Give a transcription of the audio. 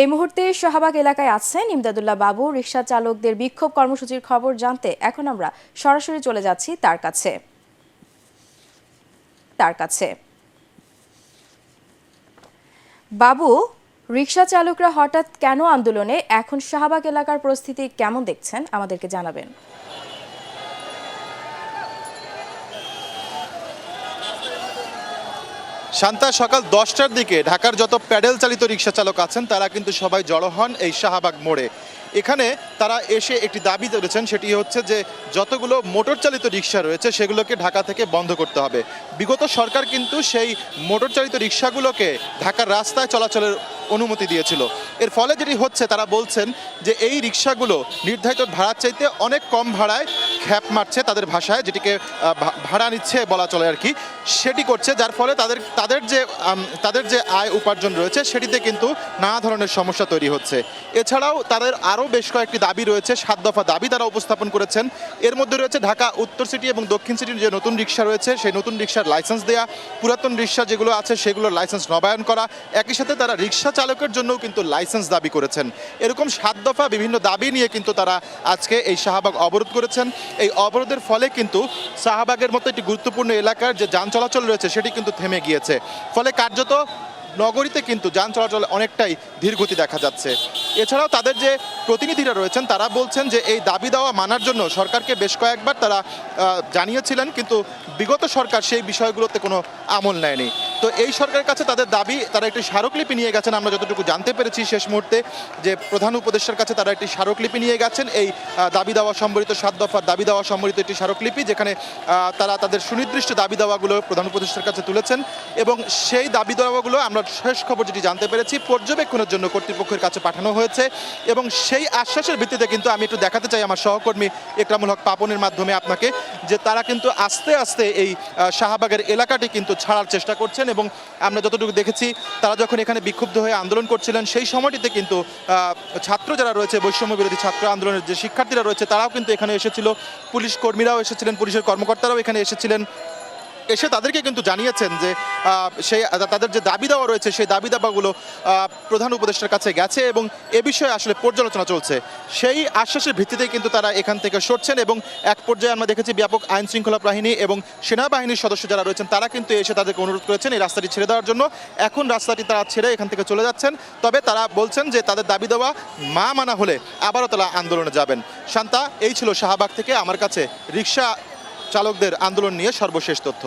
এই মুহূর্তে শাহবাগ এলাকায় আছেন ইমদাদুল্লাহ বাবু। রিকশা চালকদের বিক্ষোভ কর্মসূচির খবর জানতে এখন আমরা সরাসরি চলে যাচ্ছি তার কাছে। বাবু, রিকশা চালকরা হঠাৎ কেন আন্দোলনে? এখন শাহবাগ এলাকার পরিস্থিতি কেমন দেখছেন আমাদেরকে জানাবেন। শান্তা, সকাল 10টার দিকে ঢাকার যত প্যাডেল চালিত রিকশা চালক আছেন তারা কিন্তু সবাই জড়ো হন এই শাহবাগ মোড়ে। এখানে তারা এসে একটি দাবি করেছেন, সেটি হচ্ছে যে যতগুলো মোটর চালিত রিকশা রয়েছে সেগুলোকে ঢাকা থেকে বন্ধ করতে হবে। বিগত সরকার কিন্তু সেই মোটর চালিত রিকশাগুলোকে ঢাকার রাস্তায় চলাচলের অনুমতি দিয়েছিল। এর ফলে যেটি হচ্ছে, তারা বলছেন যে এই রিকশাগুলো নির্ধারিত ভাড়ার চাইতে অনেক কম ভাড়ায় খ্যাপ মারছে, তাদের ভাষায় যেটিকে ভাড়া নিচ্ছে বলা চলে আর কি, সেটি করছে, যার ফলে তাদের যে আয় উপার্জন রয়েছে সেটিতে কিন্তু নানা ধরনের সমস্যা তৈরি হচ্ছে। এছাড়াও তাদের আরও বেশ কয়েকটি দাবি রয়েছে, 7 দফা দাবি তারা উপস্থাপন করেছেন। এর মধ্যে রয়েছে ঢাকা উত্তর সিটি এবং দক্ষিণ সিটির যে নতুন রিকশা রয়েছে সেই নতুন রিকশার লাইসেন্স দেয়া, পুরাতন রিকশা যেগুলো আছে সেগুলোর লাইসেন্স নবায়ন করা, একই সাথে তারা রিকশা চালকের জন্যও কিন্তু লাইসেন্স দাবি করেছেন। এরকম 7 দফা বিভিন্ন দাবি নিয়ে কিন্তু তারা আজকে এই শাহবাগ অবরোধ করেছেন। এই অবরোধের ফলে কিন্তু শাহবাগের মতো একটি গুরুত্বপূর্ণ এলাকার যে যান চলাচল রয়েছে সেটি কিন্তু থেমে গিয়েছে। ফলে কার্যত নগরীতে কিন্তু যান চলাচলে অনেকটাই ধীরগতি দেখা যাচ্ছে। এছাড়াও তাদের যে প্রতিনিধিরা রয়েছেন তারা বলছেন যে এই দাবি দেওয়া মানার জন্য সরকারকে বেশ কয়েকবার তারা জানিয়েছিলেন, কিন্তু বিগত সরকার সেই বিষয়গুলোতে কোনো আমল নেয়নি। তো এই সরকারের কাছে তাদের দাবি, তারা একটি স্মারকলিপি নিয়ে গেছেন। আমরা যতটুকু জানতে পেরেছি শেষ মুহূর্তে যে প্রধান উপদেষ্টার কাছে তারা একটি স্মারকলিপি নিয়ে গেছেন, এই দাবি দেওয়া সম্বলিত 7 দফার দাবি দেওয়া সম্বলিত একটি স্মারকলিপি, যেখানে তারা তাদের সুনির্দিষ্ট দাবি দেওয়াগুলো প্রধান উপদেষ্টার কাছে তুলেছেন। এবং সেই দাবি দেওয়াগুলো আমরা শেষ খবর যেটি জানতে পেরেছি পর্যবেক্ষণের জন্য কর্তৃপক্ষের কাছে পাঠানো হয়েছে। এবং সেই আশ্বাসের ভিত্তিতে কিন্তু আমি একটু দেখাতে চাই আমার সহকর্মী ইকরামুল হক পাপনের মাধ্যমে আপনাকে, যে তারা কিন্তু আস্তে আস্তে এই শাহবাগের এলাকাটি কিন্তু ছাড়ার চেষ্টা করছেন। এবং আমরা যতটুকু দেখেছি তারা যখন এখানে বিক্ষুব্ধ হয়ে আন্দোলন করছিলেন সেই সময়টিতে কিন্তু ছাত্র যারা রয়েছে, বৈষম্য বিরোধী ছাত্র আন্দোলনের যে শিক্ষার্থীরা রয়েছে তারাও কিন্তু এখানে এসেছিল, পুলিশ কর্মীরাও এসেছিলেন, পুলিশের কর্মকর্তারাও এখানে এসেছিলেন। এসে তাদেরকে কিন্তু জানিয়েছেন যে তাদের যে দাবি দেওয়া রয়েছে সেই দাবি দাবাগুলো প্রধান উপদেষ্টার কাছে গেছে এবং এ বিষয়ে আসলে পর্যালোচনা চলছে। সেই আশ্বাসের ভিত্তিতেই কিন্তু তারা এখান থেকে সরছেন। এবং এক পর্যায়ে আমরা দেখেছি ব্যাপক আইন শৃঙ্খলা বাহিনী এবং সেনাবাহিনীর সদস্য যারা রয়েছেন তারা কিন্তু এসে তাদেরকে অনুরোধ করেছেন এই রাস্তাটি ছেড়ে দেওয়ার জন্য। এখন রাস্তাটি তারা ছেড়ে এখান থেকে চলে যাচ্ছেন। তবে তারা বলছেন যে তাদের দাবি দেওয়া মানা হলে আবারও তারা আন্দোলনে যাবেন। শান্তা, এই ছিল শাহবাগ থেকে আমার কাছে রিকশা চালকদের আন্দোলন নিয়ে সর্বশেষ তথ্য।